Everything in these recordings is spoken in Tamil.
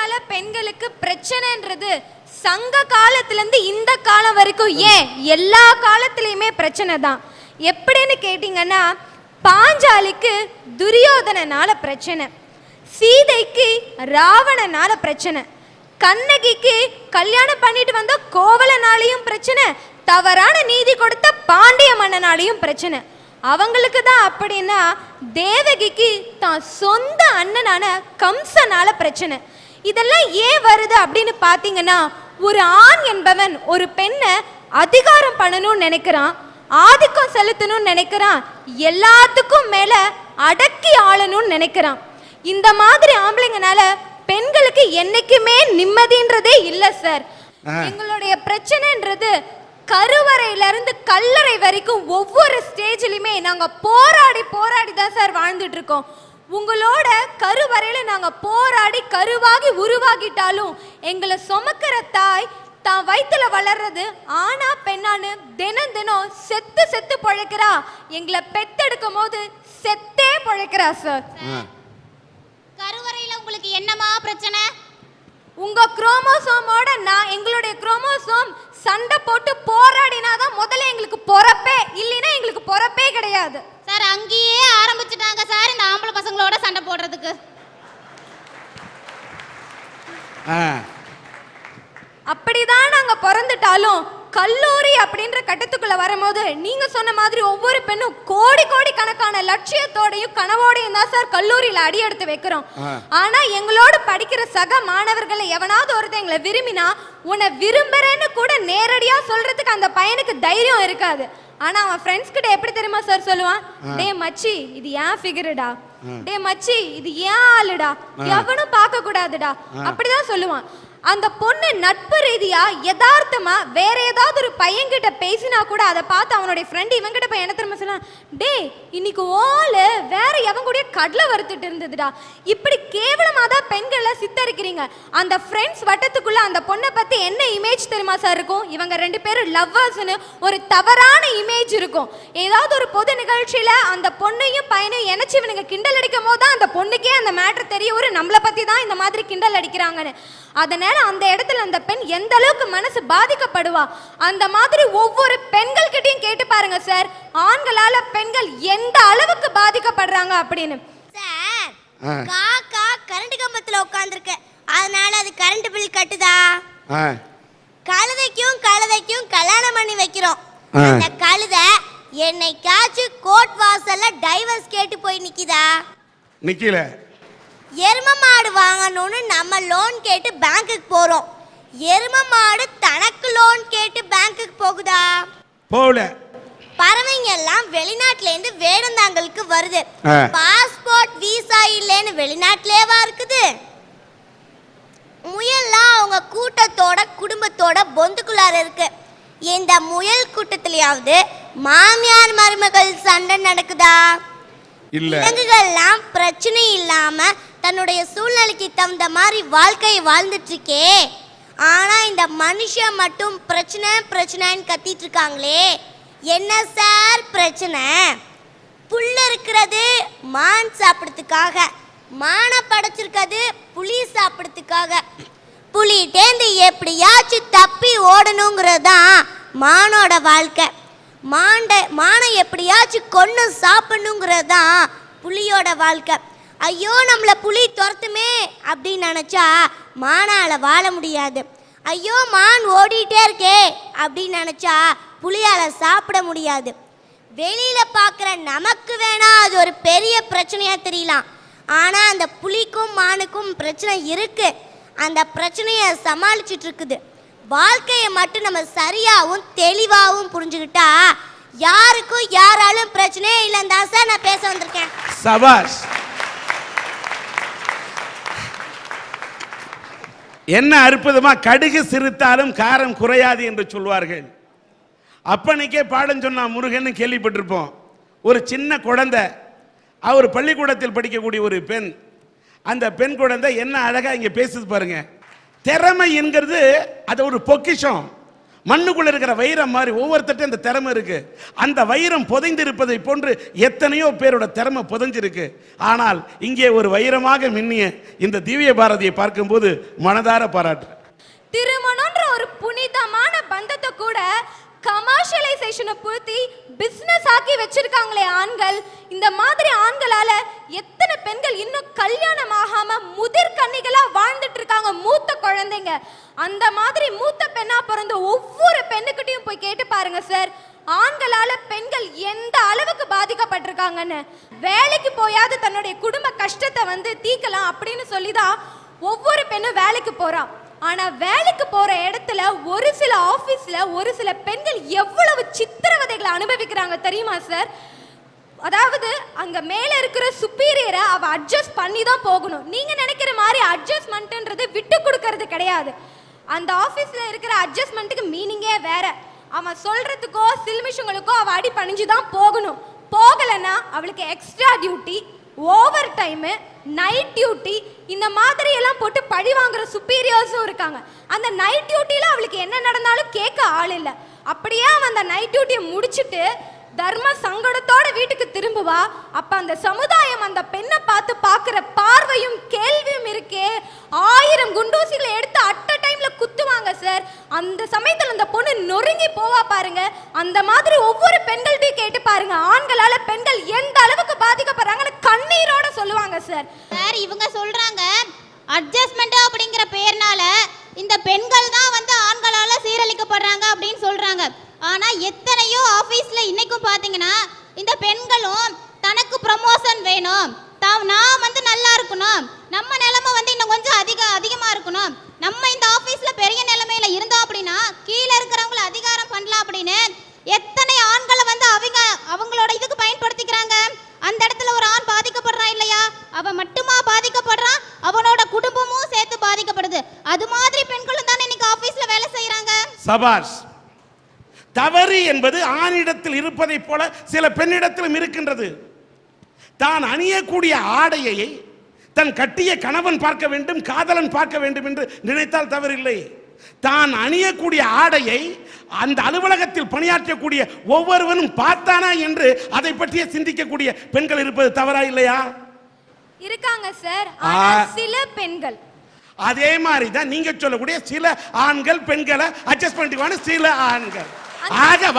ஆம்பளைங்கனால பெண்களுக்கு பிரச்சனைன்றது சங்க காலத்துல இருந்து இந்த காலம் வரைக்கும் ஏன் எல்லா காலத்திலயுமே பிரச்சனை தான். எப்படின்னு கேட்டீங்கன்னா, பாஞ்சாலிக்கு துரியோதனனால பிரச்சனை, சீதைக்கு ராவணனால பிரச்சனை, கண்ணகிக்கு கல்யாணம் பண்ணிட்டு வந்த கோவலனாலையும் பிரச்சனை, தவறான நீதி கொடுத்த பாண்டிய மன்னனாலையும் பிரச்சனை. அவங்களுக்கு தான் அப்படின்னா தேவகிக்கு தான் சொந்த அண்ணனான கம்சனால பிரச்சனை. இதெல்லாம் ஏன் வருது அப்படின்னு பார்த்தீங்கன்னா, ஒரு ஆண் என்பவன் ஒரு பெண்ணை அதிகாரம் பண்ணணும்னு நினைக்கிறான், ஆதிக்கம் செலுத்தணும்னு நினைக்கிறான், எல்லாத்துக்கும் மேல அடக்கி ஆளணும்னு நினைக்கிறான். இந்த மாதிரி ஆம்பளைங்கனால பெண்களுக்கு என்னைக்குமே நிம்மதின்றதே இல்லை சார். எங்களுடைய பிரச்சனைன்றது கருவறையில இருந்து கல்லறை வரைக்கும் ஒவ்வொரு ஸ்டேஜ்லயுமே நாங்க போராடி தான் சார் வாழ்ந்துட்டு இருக்கோம். உங்களோட கருவறையில நாங்க போராடி கருவாகி உருவாகிட்டாலும் எங்களை சுமக்கிற தாய் தான் வயிற்றுல வளர்றது ஆனா பெண்ணான்னு தினம் தினம் செத்து பழைக்கிறா. எங்களை பெத்தெடுக்கும் போது செத்தே பழைக்கிறா சார். கருவறையில உங்களுக்கு என்னமா பிரச்சனை? உங்க குரோமோசோமோட நான் எங்களுடைய குரோமோசோம் சண்டை போட்டு போராடினாதான் முதல்ல எங்களுக்கு பொறப்பே, இல்லைன்னா எங்களுக்கு பொறப்பே கிடையாது சார். அங்கேயே ஆரம்பிச்சுட்டாங்க சார் இந்த ஆம்பளை பசங்களோட சண்டை போடுறதுக்கு. அப்படிதான் நாங்க பிறந்துட்டாலும் கல்லூரி அப்படின்ற கட்டத்துக்குள்ள வரும்போது நீங்க சொன்ன மாதிரி ஒவ்வொரு பெண்ணும் கோடி கணக்கான லட்சியத்தோடையும் கனவோடையும் தான் சார் கல்லூரியில அடி எடுத்து வைக்கிறோம். ஆனா எங்களோட படிக்கிற சக மாணவர்களை எவனாவது ஒருத்தர் எங்களை விரும்பினா உன்னை விரும்புறேன்னு கூட நேரடியா சொல்றதுக்கு அந்த பையனுக்கு தைரியம் இருக்காது. ஆனா அவன் ஃப்ரெண்ட்ஸ் கிட்ட எப்படி தெரியுமா சார் சொல்லுவான், டே மச்சி இது ஏன் ஃபிகருடா, டே மச்சி இது ஏன் ஆளுடா, எவனும் பார்க்க கூடாதுடா, அப்படிதான் சொல்லுவான். அந்த பொண்ணு நட்பு ரீதியா யதார்த்தமா வேற ஏதாவது ஒரு பையன்கிட்ட பேசினா கூட அதை பார்த்து அவனுடைய ஃப்ரெண்ட் இவங்கிட்ட போய் என்ன தெரியுமா சொல்லலாம், டே இன்னைக்கு ஓலு வேற எவன் கூட கடலை வறுத்துட்டு இருந்ததுடா. இப்படி கேவலமா தான் பெண்களை சித்தரிக்கிறீங்க. அந்த ஃப்ரெண்ட்ஸ் வட்டத்துக்குள்ள அந்த பொண்ணை பத்தி என்ன இமேஜ் தெரியுமா சார் இருக்கும், இவங்க ரெண்டு பேரும் லவ்வர்ஸ்னு ஒரு தவறான இமேஜ் இருக்கும். ஏதாவது ஒரு பொது நிகழ்ச்சியில அந்த பொண்ணையும் பையனையும் இணைச்சு இவனுங்க கிண்டல் அடிக்கும் போது தான் அந்த பொண்ணுக்கே அந்த மேட்டர் தெரிய ஒரு நம்மளை பத்தி தான் இந்த மாதிரி கிண்டல் அடிக்கிறாங்கன்னு. அதனால அந்த இடத்துல அந்த பெண் எந்த அளவுக்கு மனசு பாதிக்கப்படுவா. அந்த மாதிரி ஒவ்வொரு பெண்கள் கிட்டையும் கேட்டு பாருங்க சார், ஆண்களால பெண்கள் எந்த அளவுக்கு பாதிக்கப்படுறாங்க அப்படின்னு. சார், காக்கா கரண்ட் கம்பத்துல உட்கார்ந்திருக்கு, அதனால அது கரண்ட் பில் கட்டுதா? கழுதைக்கும் கல்யாணம் பண்ணி வைக்கிறோம். அந்த கழுதை என்னைக்காச்சும் கோர்ட் வாசல்ல டைவர்ஸ் கேட்டு போய் நிக்குதா? நிக்கல. எரும மாடு வாங்கணும்னு நம்ம லோன் கேட்டு பேங்க்குக்கு போறோம், எரும மாடு தனக்கு லோன் கேட்டு பேங்க்குக்கு போகுதா? போகல. பறவைங்க எல்லாம் வெளிநாட்டுல இருந்து வேடந்தாங்களுக்கு வருது, பாஸ்போர்ட் விசா இல்லைன்னு வெளிநாட்டிலேவா இருக்குது? முயல்லாம் அவங்க கூட்டத்தோட குடும்பத்தோட பொந்துக்குள்ளார இருக்கு. இந்த முயல் கூட்டத்திலேயாவது மாமியார் மருமகள் சண்டை நடக்குதா? விலங்குகள்லாம் பிரச்சனை இல்லாம தன்னுடைய சூழ்நிலைக்கு தகுந்த மாதிரி வாழ்க்கையை வாழ்ந்துட்டு இருக்கே. ஆனா இந்த மனுஷன் மட்டும் பிரச்சனைன்னு கத்திட்டு இருக்காங்களே, என்ன சார் பிரச்சனை? புல் இருக்கிறது மான் சாப்பிடுறதுக்காக, மானை படைச்சிருக்கிறது புலி சாப்பிடுறதுக்காக. புலி தேர்ந்து எப்படியாச்சும் தப்பி ஓடணுங்கிறது தான் மானோட வாழ்க்கை. மானை எப்படியாச்சும் கொன்று சாப்பிடணுங்கிறது தான் புலியோட வாழ்க்கை. ஐயோ நம்மளை புலி துரத்துமே அப்படின்னு நினச்சா மானால வாழ முடியாது. ஐயோ மான் ஓடிட்டே இருக்கே அப்படின்னு நினச்சா புலியால் சாப்பிட முடியாது. வெளியில் பார்க்குற நமக்கு வேணா அது ஒரு பெரிய பிரச்சனையாக தெரியலாம், ஆனால் அந்த புலிக்கும் மானுக்கும் பிரச்சனை இருக்கு. அந்த பிரச்சனையை சமாளிச்சுட்டு இருக்குது. வாழ்க்கையை மட்டும் நம்ம சரியாகவும் தெளிவாகவும் புரிஞ்சுக்கிட்டா யாருக்கும் யாராலும் பிரச்சனையே இல்லைன்னு தான் சார் நான் பேச வந்திருக்கேன். சபாஷ். என்ன அற்புதமா, கடுகு சிறுத்தாலும் காரம் குறையாது என்று சொல்வார்கள். அப்பனைக்கே பாடம் சொன்னா முருகன் கேள்விப்பட்டிருப்போம். ஒரு சின்ன குழந்தை, அவர் பள்ளிக்கூடத்தில் படிக்கக்கூடிய ஒரு பெண், அந்த பெண் குழந்தை என்ன அழகா இங்க பேசுது பாருங்க. திறமை என்கிறது அது ஒரு பொக்கிஷம். மண்ணுக்குள்ள இருக்கிற வைரம் மாதிரி ஒவ்வொருத்தட்டும் அந்த திறமை இருக்கு. அந்த வைரம் புதைந்திருப்பதை போன்று எத்தனையோ பேரோட திறமை புதைஞ்சிருக்கு. ஆனால் இங்கே ஒரு வைரமாக மின்னிய இந்த திவ்ய பாரதியை பார்க்கும்போது மனதார பாராட்டு. திருமணம்ன்ற ஒரு புனிதமான பந்தத்தை கூட கமர்ஷியலைசேஷனை பூர்த்தி பிசினஸ் ஆக்கி வச்சிருக்காங்களே ஆண்கள். இந்த மாதிரி ஆண்களால எத்தனை பெண்கள் இன்னும் கல்யாணம் ஆகாம முதிர் கன்னிகளா வாழ்ந்துட்டு இருக்காங்க, மூத்த குழந்தைங்க. அந்த மாதிரி மூத்த பெண்ணா பிறந்த ஒவ்வொரு பெண்ணுக்கிட்டையும் போய் கேட்டு பாருங்க சார், ஆண்களால பெண்கள் எந்த அளவுக்கு பாதிக்கப்பட்டிருக்காங்கன்னு. வேலைக்கு போயாவது தன்னுடைய குடும்ப கஷ்டத்தை தீக்கலாம் அப்படின்னு சொல்லிதான் ஒவ்வொரு பெண்ணும் வேலைக்கு போறா. ஆனா வேலைக்கு போற இடத்துல ஒரு சில ஆபீஸ்ல ஒரு சில பெண்கள் எவ்வளவு சித்திரவதைகளை அனுபவிக்கிறாங்க தெரியுமா சார்? அதாவது அங்க மேல இருக்கிற சுப்பீரியரை அவ அட்ஜஸ்ட் பண்ணி தான் போகணும். நீங்க நினைக்கிற மாதிரி அட்ஜஸ்ட்மெண்ட்ன்றது விட்டு கொடுக்கறது கிடையாது. அந்த ஆபீஸ்ல இருக்கிற அட்ஜஸ்ட்மெண்ட்டுக்கு மீனிங்கே வேற. அவன் சொல்றதுக்கோ சில்மிஷங்களுக்கோ அவ அடி பணிஞ்சு தான் போகணும். போகலன்னா அவளுக்கு extra duty, over time, night duty இந்த மாதிரி எல்லாம் போட்டு பழி வாங்குற சுப்பீரியர்ஸும் இருக்காங்க. அந்த நைட் டியூட்டியில அவளுக்கு என்ன நடந்தாலும் கேட்க ஆள் இல்லை. அப்படியே அவன் அந்த நைட் டியூட்டியை முடிச்சுட்டு தர்ம சங்கடத்தோட வீட்டுக்கு திரும்புவா. அப்ப அந்த சமுதாயம் அந்த பெண்ணை பார்த்து பார்க்குற பார்வையும் கேள்வியும் இருக்கே, 1000 குண்டூசிகளை எடுத்து அட்ட டைம்ல குத்துவாங்க சார். அந்த சமயத்தில் அந்த பொண்ணு நொறுங்கி போவா பாருங்க. அந்த மாதிரி ஒவ்வொரு பெண்கள்ட்டையும் கேட்டு பாருங்க, ஆண்களால பெண்கள் எந்த அளவுக்கு பாதிக்கப்படுறாங்கன்னு கண்ணீரோட சொல்லுவாங்க சார். சார் இவங்க சொல்றாங்க அட்ஜஸ்ட்மெண்ட் அப்படிங்கிற பேர்னால இந்த பெண்கள் தான் ஆண்களால சீரழிக்கப்படுறாங்க அப்படின்னு சொல்றாங்க. ஆனா எத்தனையோ ஆபீஸ்ல இன்னைக்கும் பாத்தீங்கன்னா இந்த பெண்களும் தனக்கு ப்ரமோஷன் வேணும், நான் நல்லா இருக்கணும், நம்ம நிலைமை இன்னும் கொஞ்சம் அதிகமா இருக்கணும், நம்ம இந்த ஆபீஸ்ல பெரிய நிலைமையில இருந்தோம் அப்படின்னா கீழே இருக்கிறவங்கள அதிகாரம் பண்ணலாம் அப்படின்னு எத்தனை ஆண்களை அவங்களோட இதுக்கு பயன்படுத்திக்கிறாங்க. அந்த இடத்துல ஒரு ஆண் பாதிக்கப்படுறான் இல்லையா, அவன் மட்டுமா பாதிக்கப்படுறான், அவனோட குடும்பமும் சேர்த்து பாதிக்கப்படுது. அது மாதிரி பெண்களும் தானே இன்னைக்கு ஆபீஸ்ல வேலை செய்யறாங்க. சபாஷ். தவறு என்பது ஆணிடத்தில் இருப்பதை போல சில பெண்ணிடத்திலும் இருக்கின்றது. தான் அணியக்கூடிய ஆடையை தன் கட்டிய கணவன் பார்க்க வேண்டும், காதலன் பார்க்க வேண்டும் என்று நினைத்தால் தவறில்லை. தான் அணியக்கூடிய ஆடையை அந்த அலுவலகத்தில் பணியாற்றக்கூடிய ஒவ்வொருவனும் பார்த்தானா என்று அதை பற்றிய சிந்திக்கக்கூடிய பெண்கள் இருப்பது தவறா இல்லையா? இருக்காங்க சார். சில பெண்கள் அதே மாதிரி தான் நீங்க சொல்லக்கூடிய சில ஆண்கள் பெண்களை அட்ஜஸ்ட் பண்ணிக்குவாங்க. சில ஆண்கள் ஆக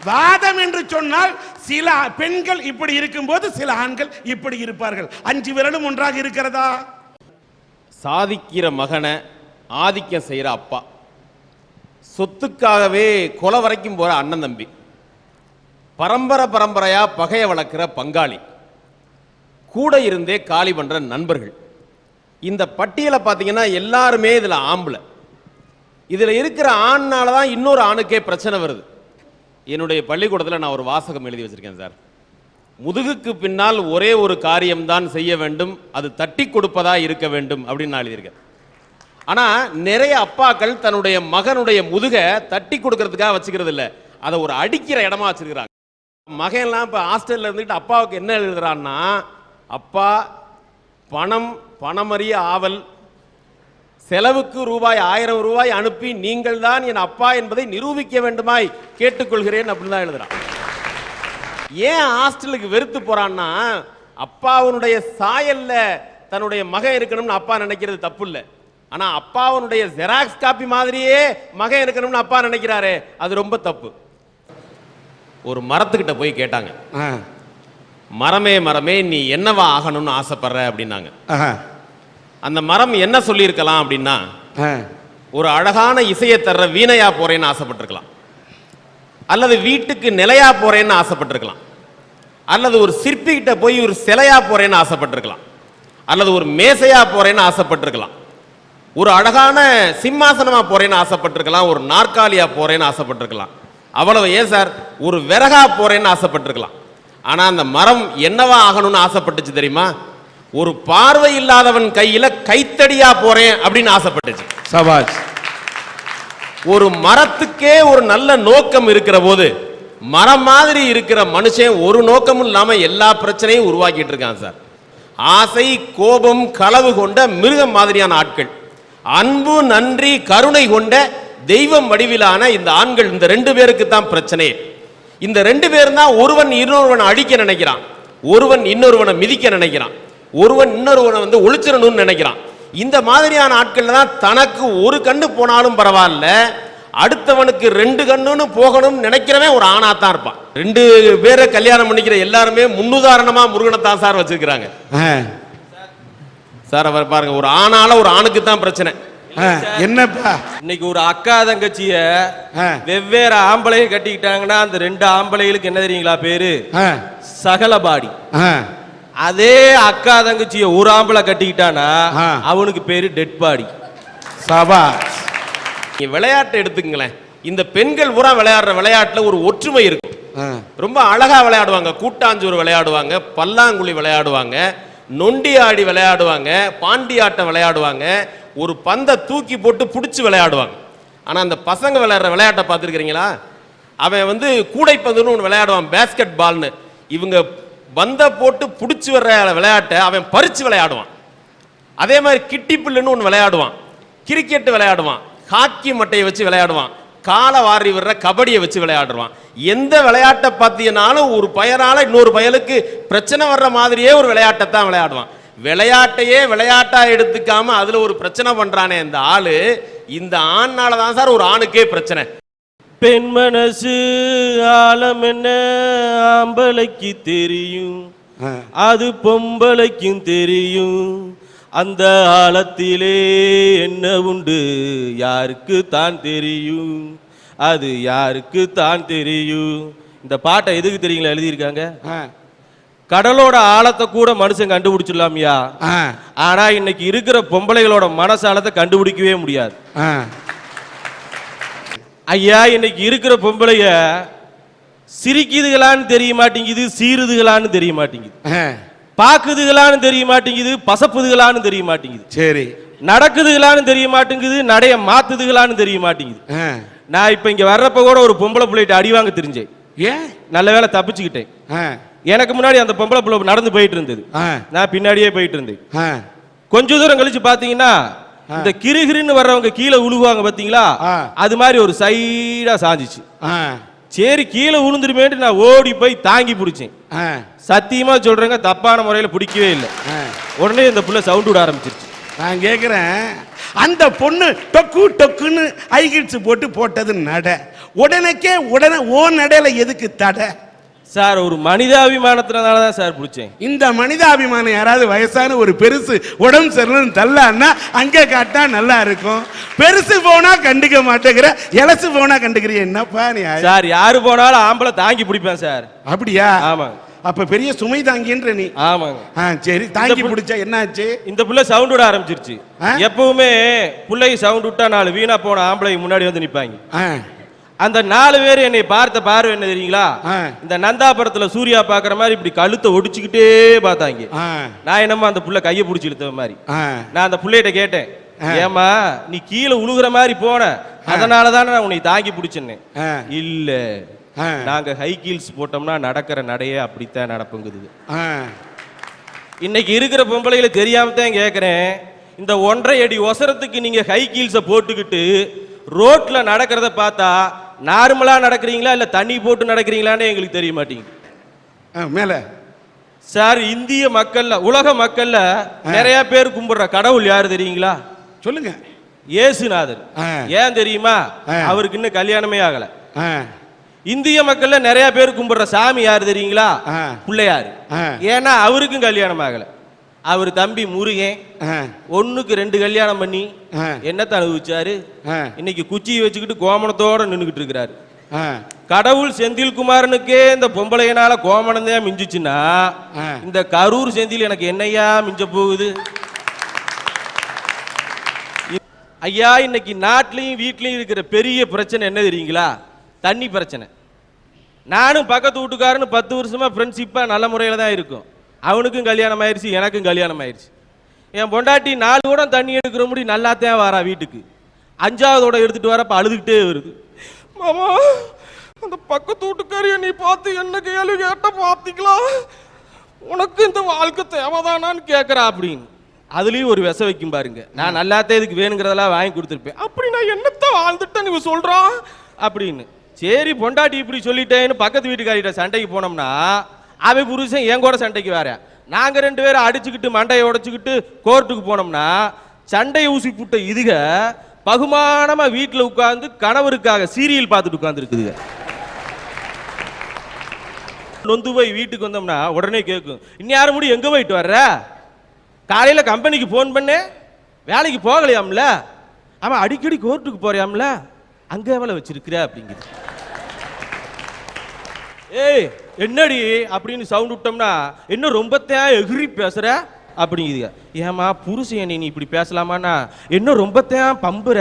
வாதம் என்று சொன்னால் சில பெண்கள் இப்படி இருக்கும்போது சில ஆண்கள் இப்படி இருப்பார்கள். 5 விரலும் ஒன்றாக இருக்கிறதா? சாதிக்கிற மகனை ஆதிக்கம் செய்கிற அப்பா, சொத்துக்காகவே கொலை வரைக்கும் போகிற அண்ணன் தம்பி, பரம்பரையாக பகையை வளர்க்குற பங்காளி, கூட இருந்தே காலி பண்ணுற நண்பர்கள். இந்த பட்டியலை பார்த்தீங்கன்னா எல்லாருமே இதில் ஆம்பளை. இதில் இருக்கிற ஆண்னால தான் இன்னொரு ஆணுக்கே பிரச்சனை வருது. என்னுடைய பள்ளிக்கூடத்தில் நான் ஒரு வாசகம் எழுதி வச்சிருக்கேன் சார். முதுகுக்கு பின்னால் ஒரே ஒரு காரியம்தான் செய்ய வேண்டும், அது தட்டி கொடுப்பதா இருக்க வேண்டும் அப்படின்னு நான் எழுதியிருக்கேன். ஆனால் நிறைய அப்பாக்கள் தன்னுடைய மகனுடைய முதுகை தட்டி கொடுக்கறதுக்காக வச்சுக்கிறது இல்லை, அதை ஒரு அடிக்கிற இடமா வச்சிருக்கிறாங்க. மகன்லாம் இப்போ ஹாஸ்டலில் இருந்துட்டு அப்பாவுக்கு என்ன எழுதுறான்னா, அப்பா பணமறிய ஆவல், செலவுக்கு ரூபாய் 1000 ரூபாய் அனுப்பி நீங்கள் தான் என் அப்பா என்பதை நிரூபிக்க வேண்டுமாய் கேட்டுக்கொள்கிறேன் அப்படின்னு தான் எழுதுறான். ஏன் ஹாஸ்டலுக்கு வெறுத்து போறான்னா, அப்பாவுடைய சாயல்ல தன்னுடைய மகன் இருக்கணும்னு அப்பா நினைக்கிறது தப்பு இல்லை. ஆனா அப்பாவுடைய ஜெராக்ஸ் காப்பி மாதிரியே மகன் இருக்கணும்னு அப்பா நினைக்கிறாரு, அது ரொம்ப தப்பு. ஒரு மரத்துக்கிட்ட போய் கேட்டாங்க, மரமே நீ என்னவா ஆகணும்னு ஆசைப்படுற அப்படின்னாங்க. அந்த மரம் என்ன சொல்லியிருக்கலாம் அப்படின்னா, ஒரு அழகான இசையை தர்ற வீணையா போறேன்னு ஆசைப்பட்டிருக்கலாம், அல்லது வீட்டுக்கு நிலையா போறேன்னு ஆசைப்பட்டிருக்கலாம், அல்லது ஒரு சிற்பிகிட்ட போய் ஒரு சிலையா போறேன்னு ஆசைப்பட்டிருக்கலாம், அல்லது ஒரு மேசையா போறேன்னு ஆசைப்பட்டிருக்கலாம், ஒரு அழகான சிம்மாசனமா போறேன்னு ஆசைப்பட்டிருக்கலாம், ஒரு நாற்காலியா போறேன்னு ஆசைப்பட்டிருக்கலாம், அவ்வளவு ஏன் சார் ஒரு விறகா போறேன்னு ஆசைப்பட்டிருக்கலாம். ஆனா அந்த மரம் என்னவா ஆகணும்னு ஆசைப்பட்டுச்சு தெரியுமா? ஒரு பார்வை இல்லாதவன் கையில கைத்தடியா போறேன் அப்படின்னு ஆசைப்பட்டுச்சு. சபாஷ். ஒரு மரத்துக்கே ஒரு நல்ல நோக்கம் இருக்கிற போது மரம் மாதிரி இருக்கிற மனுஷன் ஒரு நோக்கமும் இல்லாம எல்லா பிரச்சனையும் உருவாக்கிட்டு இருக்கான் சார். ஆசை, கோபம், களவு கொண்ட மிருகம் மாதிரியான ஆட்கள், அன்பு, நன்றி, கருணை கொண்ட தெய்வம் வடிவிலான இந்த ஆண்கள், இந்த 2 பேருக்கு தான் பிரச்சனை. இந்த 2 பேரும் தான் ஒருவன் இன்னொருவனை அழிக்க நினைக்கிறான், ஒருவன் இன்னொருவனை மிதிக்க நினைக்கிறான், ஒருவன் இன்னொருவனை வந்து ஒளிச்சிடணும்னு நினைக்கிறான். இந்த மாதிரியான ஆட்கள் தான் தனக்கு ஒரு கண்ணு போனாலும் பரவாயில்ல, அடுத்தவனுக்கு 2 கண்ணுன்னு போகணும்னு நினைக்கிறவன் ஒரு ஆணாத்தான் இருப்பான். 2 பேரை கல்யாணம் பண்ணிக்கிற எல்லாருமே முன்னுதாரணமா முருகனை தான் சார் வச்சிருக்கிறாங்க. சார் அவர் பாருங்க, ஒரு ஆணால ஒரு ஆணுக்கு தான் பிரச்சனை. என்னப்பா இன்னைக்கு ஒரு அக்கா தங்கச்சிய வெவ்வேறு ஆம்பளைய கட்டிக்கிட்டாங்கன்னா அந்த 2 ஆம்பளைகளுக்கு என்ன தெரியுங்களா பேரு? சகலபாடி. அதே அக்கா தங்கச்சிய ஒரு ஆம்பளை கட்டிக்கிட்டானா அவனுக்கு பேரு டெட் பாடி. சபா. விளையாட்டை எடுத்துக்கங்களேன், இந்த பெண்கள் பூரா விளையாடுற விளையாட்டுல ஒரு ஒற்றுமை இருக்கு. ரொம்ப அழகா விளையாடுவாங்க, கூட்டாஞ்சோறு விளையாடுவாங்க, பல்லாங்குழி விளையாடுவாங்க, நொண்டி ஆடி விளையாடுவாங்க, பாண்டி ஆட்டம் விளையாடுவாங்க, ஒரு பந்தை தூக்கி போட்டு பிடிச்சி விளையாடுவாங்க. ஆனா அந்த பசங்க விளையாடுற விளையாட்டை பார்த்துருக்கிறீங்களா? அவன் வந்து கூடைப்பந்துன்னு ஒன்று விளையாடுவான், பேஸ்கெட் பால்னு. இவங்க பந்தை போட்டு பிடிச்சி வர்ற விளையாட்டை அவன் பறிச்சு விளையாடுவான். அதே மாதிரி கிட்டிப்புல்லுன்னு ஒன்று விளையாடுவான், கிரிக்கெட் விளையாடுவான், ஹாக்கி மட்டையை வச்சு விளையாடுவான், காலை வாரி விடுற கபடியை வச்சு விளையாடுவான். எந்த விளையாட்டை பார்த்தீங்கன்னாலும் ஒரு பயனால இன்னொரு பயலுக்கு பிரச்சனை வர்ற மாதிரியே ஒரு விளையாட்டை தான் விளையாடுவான். விளையாட்டையே விளையாட்டா எடுத்துக்காம அதுல ஒரு பிரச்சனை பண்றானே இந்த ஆளு, இந்த ஆண்னால தான் சார் ஒரு ஆணுக்கே பிரச்சனை. பெண் மனசு ஆழம் என்ன ஆம்பளைக்கு தெரியும், அது பொம்பளைக்கும் தெரியும். அந்த ஆழத்திலே என்ன உண்டு யாருக்கு தான் தெரியும், அது யாருக்கு தான் தெரியும். இந்த பாட்டை எதுக்கு தெரியுங்களா எழுதியிருக்காங்க? கடலோட ஆழத்தை கூட மனுஷன் கண்டுபிடிச்சிடலாமியா, ஆனா இன்னைக்கு இருக்கிற பொம்பளைகளோட மனசாலத்தை கண்டுபிடிக்கவே முடியாது. ஐயா, இன்னைக்கு இருக்கிற பொம்பளைய சிரிக்குதுகளான்னு தெரிய மாட்டேங்குது, சீருதுகளான்னு தெரிய மாட்டேங்குது, பாக்குதுகளான்னு தெரிய மாட்டேங்குது, பசப்புதுகளான்னு தெரிய மாட்டேங்குது, சரி நடக்குதுகளான்னு தெரிய மாட்டேங்குது, நடைய மாத்துதுகளான்னு தெரிய மாட்டேங்குது. நான் இப்ப இங்க வர்றப்ப கூட ஒரு பொம்பளை பிள்ளைகிட்ட அடி வாங்க தெரிஞ்சேன். ஏன்? நல்ல வேலை தப்பிச்சுக்கிட்டேன். எனக்கு முன்னாடி அந்த பொம்பளை பிள்ளை நடந்து போயிட்டு இருந்தது, நான் பின்னாடியே போயிட்டு இருந்தேன். கொஞ்ச தூரம் கழிச்சு பாத்தீங்கன்னா இந்த கிருகிருன்னு வர்றவங்க கீழே உழுவாங்க பாத்தீங்களா, அது மாதிரி ஒரு சைடா சாஞ்சிச்சு. சரி கீழே உளுந்துருமேட்டு நான் ஓடி போய் தாங்கி பிடிச்சேன். சத்தியமா சொல்றேங்க, தப்பான முறையில பிடிக்கவே இல்லை. உடனே இந்த புள்ள சவுண்ட் விட ஆரம்பிச்சிருச்சு. நான் கேட்கிறேன், அந்த பொண்ணு டொக்கு டொக்குன்னு ஐகிட்ஸ் போட்டது நட, உடனே ஓ நடையில எதுக்கு தடை? சார் ஒரு மனிதாபிமானத்தினால தான் சார் பிடிச்சேன். இந்த மனிதாபிமானம் யாராவது வயசான ஒரு பெருசு உடம்பு சரியில்லைன்னு தள்ளான்னா அங்கே காட்டா நல்லா இருக்கும். பெருசு போனா கண்டுக்க மாட்டேங்கிற, இலசு போனா கண்டுக்கிறிய, என்னப்பா நீ? சார் யாரு போனாலும் ஆம்பளை தாங்கி பிடிப்பேன் சார். அப்படியா? ஆமா. அப்ப பெரிய சுமை தாங்கின்ற நீ? ஆமாங்க. சரி, தாங்கி பிடிச்சா என்னாச்சு? இந்த புள்ள சவுண்ட் விட ஆரம்பிச்சிருச்சு. எப்பவுமே புள்ளை சவுண்ட் விட்டா 4 வீணா போன ஆம்பளை முன்னாடி வந்து நிப்பாங்க. அந்த 4 பேர் என்னை பார்த்த பார்வை என்ன தெரியுங்களா? இந்த நந்தாபுரத்துல சூர்யா பாக்குற மாதிரி இப்படி கழுத்தை ஒடிச்சுக்கிட்டே பார்த்தாங்க. நான் என்னமா அந்த புள்ள கையை பிடிச்சி இழுத்த மாதிரி. நான் அந்த புள்ளையிட்ட கேட்டேன், ஏமா நீ கீழே உழுகுற மாதிரி போன, அதனாலதானே நான் உன்னை தாங்கி பிடிச்சேன்னு. இல்ல, நாங்க ஹை ஹீல்ஸ் போட்டோம்னா நடக்கிற நடையே அப்படித்தான் நடப்புங்குது. இன்னைக்கு இருக்கிற பொம்பளைகளை தெரியாம தான் கேட்கிறேன், இந்த 1.5 அடி ஒசரத்துக்கு நீங்க ஹை ஹீல்ஸை போட்டுக்கிட்டு ரோட்ல நடக்கிறத பார்த்தா நார்மலா நடக்கிறீங்களா இல்ல தண்ணி போட்டு நடக்கிறீங்களான்னு எங்களுக்கு தெரிய மாட்டேங்குது. மேல சார், இந்திய மக்கள்ல, உலக மக்கள்ல நிறைய பேர் கும்பிடுற கடவுள் யாரு தெரியுங்களா? சொல்லுங்க. இயேசுநாதர். ஏன் தெரியுமா? அவருக்கு இன்னும் கல்யாணமே ஆகல. இந்திய மக்கள்ல நிறைய பேர் கும்பிடுற சாமி யாரு தெரியுங்களா? பிள்ளையாரு. ஏன்னா அவருக்கும் கல்யாணம் ஆகல. அவர் தம்பி முருகன் 1க்கு 2 கல்யாணம் பண்ணி என்னத்தை அனுபவிச்சாரு? இன்னைக்கு குச்சியை வச்சுக்கிட்டு கோமணத்தோட நின்றுகிட்டு இருக்கிறாரு. கடவுள் செந்தில்குமாரனுக்கே இந்த பொம்பளையனால கோமணம் தான் மிஞ்சிச்சுன்னா இந்த கரூர் செந்தில் எனக்கு என்னையா மிஞ்ச போகுது? ஐயா, இன்னைக்கு நாட்டிலையும் வீட்லயும் இருக்கிற பெரிய பிரச்சனை என்ன தெரியுங்களா? தண்ணி பிரச்சனை. நானும் பக்கத்து வீட்டுக்காரன்னு 10 வருஷமா ஃப்ரெண்ட்ஷிப்பா நல்ல முறையில தான் இருக்கும். அவனுக்கும் கல்யாணம் ஆயிடுச்சு, எனக்கும் கல்யாணம் ஆயிடுச்சு. என் பொண்டாட்டி 4 குடம் தண்ணி எடுக்கிற முடி நல்லாத்தான் வரா வீட்டுக்கு. 5ஆவதோட எடுத்துட்டு வரப்ப அழுதுகிட்டே வருது. மாமா, அந்த பக்கத்து வீட்டுக்காரிய நீ பார்த்து என்ன கேள்வி கேட்ட பார்த்திக்கலாம், உனக்கு இந்த வாழ்க்கை தேவைதானான்னு கேட்கறா அப்படின்னு. அதுலயும் ஒரு விச வைக்கும் பாருங்க. நான் நல்லாத்தே இதுக்கு வேணுங்கிறதெல்லாம் வாங்கி கொடுத்துருப்பேன். அப்படி நான் என்னத்தான் வாழ்ந்துட்டேன்னு இவன் சொல்றான் அப்படின்னு. சரி பொண்டாட்டி இப்படி சொல்லிட்டேன்னு பக்கத்து வீட்டுக்காரிட்ட சண்டைக்கு போனோம்னா அவன் புருஷன் என் கூட சண்டைக்கு வேற. நாங்க 2 பேரும் அடிச்சுக்கிட்டு மண்டையை உடைச்சுக்கிட்டு கோர்ட்டுக்கு போனோம்னா சண்டையை ஊசி புட்ட இதுக பகுமானமா வீட்டுல உட்கார்ந்து கணவருக்காக சீரியல் பார்த்துட்டு உட்கார்ந்து இருக்குதுங்க. நொந்து போய் வீட்டுக்கு வந்தோம்னா உடனே கேட்கும், இந்நேரம் முடி எங்க போயிட்டு வர்ற? காலையில கம்பெனிக்கு போன் பண்ணு, வேலைக்கு போகலையாம்ல, அவன் அடிக்கடி கோர்ட்டுக்கு போறியாம்ல, அங்க வேலை வச்சிருக்கிற அப்படிங்குது. ஏய் என்னடி அப்படின்னு சவுண்ட் விட்டோம்னா என்ன ரொம்பத்தையும் எகிரி பேசுற அப்படிங்குதுங்க. ஏமா புருஷன் நீ இப்படி பேசலாமான்னா என்ன ரொம்பத்தையும் பம்புற,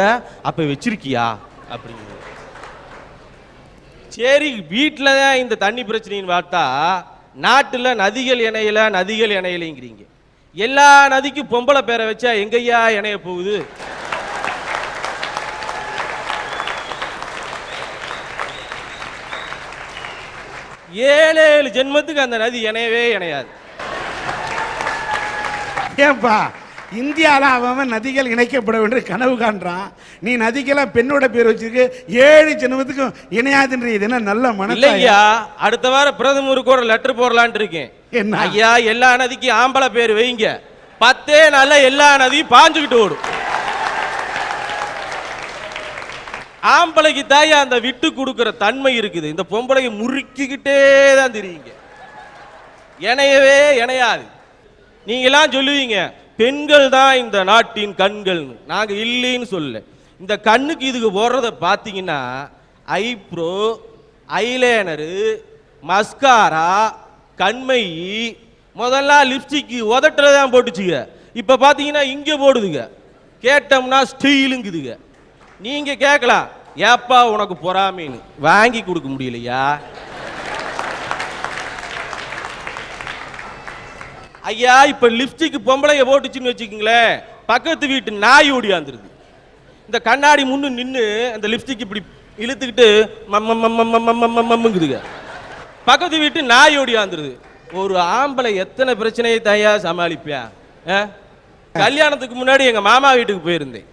அப்ப வச்சிருக்கியா அப்படிங்குது. சரி வீட்டில் தான் இந்த தண்ணி பிரச்சனைன்னு பார்த்தா நாட்டில் நதிகள் இணையலைங்கிறீங்க. எல்லா நதிக்கும் பொம்பளை பேரை வச்சா எங்கய்யா இணைய போகுது? ஏழு ஜென்மத்துக்கு அந்த நதி இணையவே இணையாது. ஏன்பா இந்தியாவில் அவன் நதிகள் இணைக்கப்பட வேண்டிய கனவு காண்றான், நீ நதிக்கெல்லாம் பெண்ணோட பேர் வச்சிருக்கு 7 ஜென்மத்துக்கும் இணையாதுன்ற இது என்ன நல்ல மனசு இல்லையா? அடுத்த வாரம் பிரதமருக்கு ஒரு லெட்டர் போடலான் இருக்கேன். என்ன ஐயா எல்லா நதிக்கும் ஆம்பளை பேர் வைங்க, 10 நாள்ல எல்லா நதியும் பாஞ்சுக்கிட்டு ஓடும். ஆம்பளைக்கு தாயா அந்த விட்டு கொடுக்கிற தன்மை இருக்குது, இந்த பொம்பளைக்கு முறுக்கிக்கிட்டே தான் தெரியுங்க, இணையவே இணையாது. நீங்களாம் சொல்லுவீங்க பெண்கள் தான் இந்த நாட்டின் கண்கள், நாங்க இல்லைன்னு சொல்ல. இந்த கண்ணுக்கு இதுக்கு போடுறத பார்த்தீங்கன்னா ஐப்ரோ, ஐலைனரு, மஸ்காரா, கண்மை, முதல்ல லிப்ஸ்டிக் உதட்டுறதான் போட்டுச்சுங்க, இப்ப பாத்தீங்கன்னா இங்க போடுதுங்க. கேட்டோம்னா ஸ்டீலுங்குதுங்க. நீங்க கேட்கலாம் ஏப்பா உனக்கு பொறாமைன்னு, வாங்கி கொடுக்க முடியலையா? ஐயா இப்ப லிப்ஸ்டிக் பொம்பளைய போட்டுச்சுன்னு வச்சுக்கீங்களேன், பக்கத்து வீட்டு நாய் ஓடியாந்துருது. இந்த கண்ணாடி முன்னு நின்று அந்த லிப்ஸ்டிக் இப்படி இழுத்துக்கிட்டு மம்முங்குதுங்க, பக்கத்து வீட்டு நாய் ஓடியாந்துருது. ஒரு ஆம்பளை எத்தனை பிரச்சனையை தாயா சமாளிப்பியா? கல்யாணத்துக்கு முன்னாடி எங்க மாமா வீட்டுக்கு போயிருந்தேன்.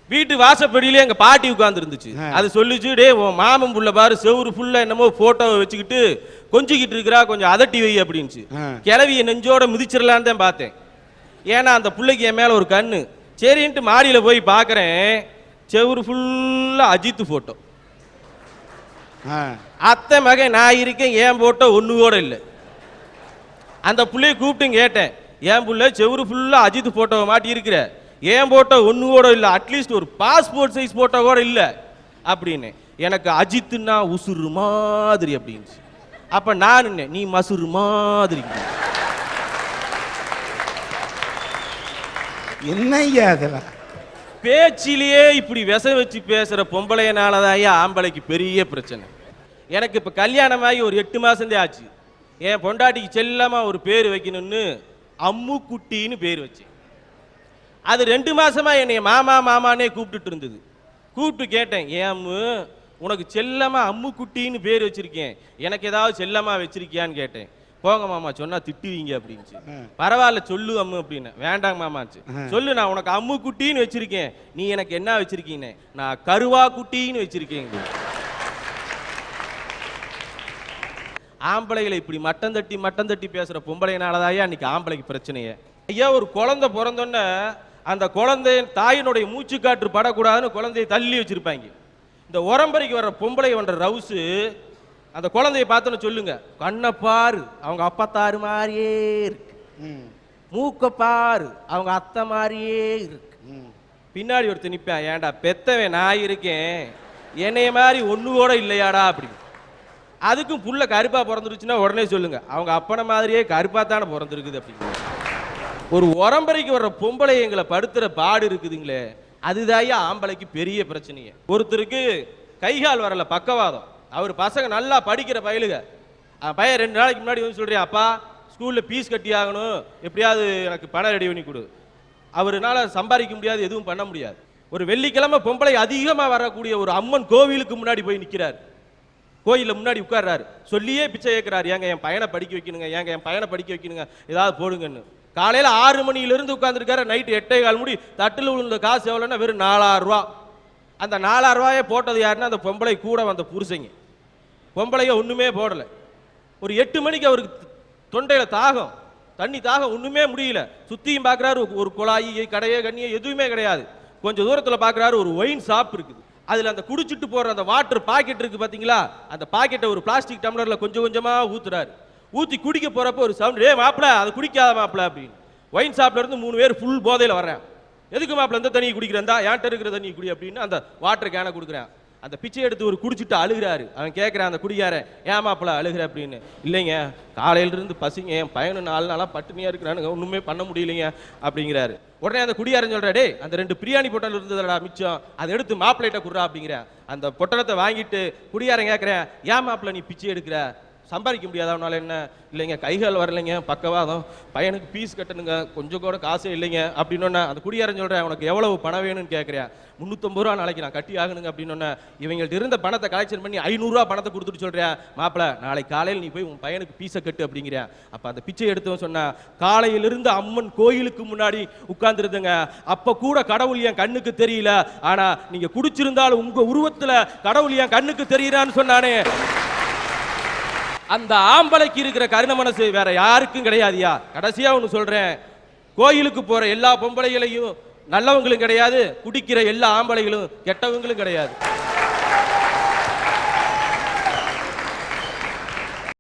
வீட்டு வாசப்படியிலே எங்க பாட்டி உட்கார்ந்து இருந்துச்சு. அது சொல்லிச்சு, டே உன் மாமன் புள்ள பாரு செவுரு ஃபுல்லா என்னமோ போட்டோவை வச்சுக்கிட்டு கொஞ்சிக்கிட்டு இருக்கிறா, கொஞ்சம் அதட்டி வை அப்படின்ச்சு. கிளவிய நெஞ்சோட மிதிச்சிடலான்னு தான் பார்த்தேன், ஏன்னா அந்த பிள்ளைக்கு என் மேல ஒரு கண்ணு. சரின்ட்டு மாடியில போய் பார்க்கறேன், செவுரு ஃபுல்லா அஜித் போட்டோ. அத்தை மகன் நான் இருக்கேன், ஏன் போட்டோ ஒண்ணு கூட இல்லை. அந்த பிள்ளைய கூப்பிட்டு கேட்டேன், ஏன் புள்ள செவுரு ஃபுல்லா அஜித் போட்டோவை மாட்டி இருக்கிற, ஏன் போட்டோ ஒண்ணு கூட இல்லை, அட்லீஸ்ட் ஒரு பாஸ்போர்ட் சைஸ் போட்டோ கூட இல்லை அப்படின்னு. எனக்கு அஜித்னா உசுறு மாதிரி அப்படின்னு. அப்ப நான் நீ மசுறு மாதிரி. என்னய்யா அதெல்லாம்? பேச்சிலேயே இப்படி விச வச்சு பேசுற பொம்பளையனாலதான் ஆம்பளைக்கு பெரிய பிரச்சனை. எனக்கு இப்ப கல்யாணமாகி ஒரு 8 மாசம் ஆச்சு. என் பொண்டாட்டிக்கு செல்லமா ஒரு பேர் வைக்கணும்னு அம்மு குட்டின்னு பேர் வச்சேன். அது 2 மாசமா என்னைய மாமா மாமானே கூப்பிட்டுட்டு இருந்தது. கூப்பிட்டு கேட்டேன், ஏன் அம்மு உனக்கு செல்லமா அம்மு குட்டின்னு பேர் வச்சிருக்கேன், எனக்கு ஏதாவது செல்லமா வச்சிருக்கியான்னு கேட்டேன். போங்க மாமா சொன்னா திட்டுவீங்க அப்படின்னு. பரவாயில்ல சொல்லு அம்மு அப்படின்னு. வேண்டாங்க மாமாச்சு. சொல்லு, நான் உனக்கு அம்மு குட்டின்னு வச்சிருக்கேன், நீ எனக்கு என்ன வச்சிருக்கீங்க? நான் கருவா குட்டின்னு வச்சிருக்கேன். ஆம்பளைகளை இப்படி மட்டம் தட்டி பேசுற பொம்பளைனாலதாயா அன்னைக்கு ஆம்பளைக்கு பிரச்சனையே. ஐயா ஒரு குழந்தை பிறந்தோன்னே அந்த குழந்தை தாயினுடைய மூச்சு காற்று படக்கூடாதுன்னு குழந்தையை தள்ளி வச்சிருப்பாங்க. இந்த உரம்பரைக்கு வர்ற பொம்பளை வந்த ரவுசு அந்த குழந்தைய பார்த்தோன்னு சொல்லுங்க, கண்ணை பாரு அவங்க அப்பத்தாரு மாதிரியே இருக்கு, மூக்க பாரு அவங்க அத்தை மாதிரியே இருக்கு. பின்னாடி ஒருத்தர் நிற்பான், ஏன்டா பெத்தவன் நான் இருக்கேன், என்னைய மாதிரி ஒண்ணு கூட இல்லையாடா அப்படி. அதுக்கும் புள்ள கருப்பா பிறந்துருச்சுன்னா உடனே சொல்லுங்க, அவங்க அப்பனை மாதிரியே கருப்பா தானே பிறந்திருக்குது அப்படின்னு. ஒரு உரம்பரைக்கு வர்ற பொம்பளை எங்களை படுத்துற பாடு இருக்குதுங்களே, அதுதாயா ஆம்பளைக்கு பெரிய பிரச்சனையே. ஒருத்தருக்கு கைகால் வரல பக்கவாதம், அவர் பசங்க நல்லா படிக்கிற பயலுக, பையன் 2 நாளைக்கு முன்னாடி வந்து சொல்றேன், அப்பா ஸ்கூல்ல பீஸ் கட்டி ஆகணும், எப்படியாவது எனக்கு பணம் ரெடி பண்ணி கொடு. அவருனால சம்பாதிக்க முடியாது, எதுவும் பண்ண முடியாது. ஒரு வெள்ளிக்கிழமை பொம்பளை அதிகமா வரக்கூடிய ஒரு அம்மன் கோவிலுக்கு முன்னாடி போய் நிற்கிறார். கோயிலில் முன்னாடி உட்கார்றாரு, சொல்லியே பிச்சை கேட்கிறாரு, ஏங்க என் பையனை படிக்க வைக்கணுங்க, ஏங்க என் பையனை படிக்க வைக்கணுங்க, ஏதாவது போடுங்கன்னு. காலையில 6 மணியிலிருந்து உட்கார்ந்துருக்காரு, நைட்டு 8:15 முடி. தட்டில் விழுந்த காசு எவ்வளோன்னா வெறும் 4000 ரூபா. அந்த 4000 ரூபாயை போட்டது யாருன்னா அந்த பொம்பளை கூட வந்த புருஷங்க. பொம்பளைங்க ஒண்ணுமே போடலை. ஒரு 8 மணிக்கு அவருக்கு தொண்டையில தாகம், தண்ணி தாகம், ஒண்ணுமே முடியல. சுத்தியும் பார்க்குறாரு, ஒரு குழாயி கடையே கண்ணியே எதுவுமே கிடையாது. கொஞ்சம் தூரத்தில் பார்க்குறாரு, ஒரு ஒயின் ஷாப் இருக்குது. அதில் அந்த குடிச்சிட்டு போகிற அந்த வாட்டர் பாக்கெட் இருக்குது பார்த்தீங்களா, அந்த பாக்கெட்டை ஒரு பிளாஸ்டிக் டம்ளரில் கொஞ்சம் கொஞ்சமாக ஊற்றுறாரு. ஊற்றி குடிக்க போகிறப்ப ஒரு சவுண்ட், மாப்பிள்ள அதை குடிக்காத மாப்பிள்ள அப்படின்னு. ஒயின் ஷாப்லேருந்து 3 பேர் ஃபுல் போதையில் வர்றேன். எதுக்கு மாப்பிள்ள இந்த தண்ணியை குடிக்கிறேன்டா, ஏன்ட்ட இருக்கிற தண்ணி குடி அப்படின்னு அந்த வாட்டர் கேனை கொடுக்குறேன். அந்த பிச்சை எடுத்து ஒரு குடிச்சிட்டு அழுகிறாரு. அவன் கேட்குறான் அந்த குடிக்காரன், ஏன் மாப்பிள்ள அழுகிற அப்படின்னு. இல்லைங்க, காலையிலிருந்து பசிங்க, என் பையனு 4 நாளாக பட்டினியாக இருக்கிறானுங்க, ஒன்றுமே பண்ண முடியலைங்க அப்படிங்கிறாரு. உடனே அந்த குடியாரன் சொல்கிறா, டே அந்த 2 பிரியாணி பொட்டல் இருந்ததுடா மிச்சம், அதை எடுத்து மாப்பிள்ளைகிட்ட குடுறா அப்படிங்கிறேன். அந்த பொட்டலத்தை வாங்கிட்டு குடியாரன் கேட்குறேன், ஏன் மாப்பிள்ள நீ பிச்சை எடுக்கிற, சம்பாதிக்க முடியாத அவனால என்ன. இல்லைங்க, கைகால் வரலைங்க, பக்கவாதம், பையனுக்கு ஃபீஸ் கட்டணுங்க, கொஞ்சம் கூட காசே இல்லைங்க அப்படின்னு. அந்த குடியாரன் சொல்கிறேன், உனக்கு எவ்வளவு பணம் வேணும்னு கேட்குறேன். 350 ரூபா நாளைக்கு நான் கட்டி ஆகணுங்க அப்படின்னு. இவங்கள்ட்ட இருந்த பணத்தை கலெக்ஷன் பண்ணி 500 ரூபா பணத்தை கொடுத்துட்டு சொல்கிறேன், மாப்பிள்ள நாளைக்கு காலையில் நீ போய் உன் பையனுக்கு பீஸை கட்டு அப்படிங்கிறேன். அப்போ அந்த பிச்சை எடுத்தவன் சொன்னா, காலையிலிருந்து அம்மன் கோயிலுக்கு முன்னாடி உட்கார்ந்துருதுங்க, அப்போ கூட கடவுள் என் கண்ணுக்கு தெரியல, ஆனா நீங்க குடிச்சிருந்தாலும் உங்க உருவத்துல கடவுள் என் கண்ணுக்கு தெரியறான்னு சொன்னானே. அந்த ஆம்பளைக்கு இருக்கிற கருண மனசு வேற யாருக்கும் கிடையாதுயா. கடைசியா ஒன்று சொல்றேன், கோயிலுக்கு போற எல்லா பொம்பளைகளையும் நல்லவங்களும் கிடையாது, குடிக்கிற எல்லா ஆம்பளைகளும் கெட்டவங்களும் கிடையாது.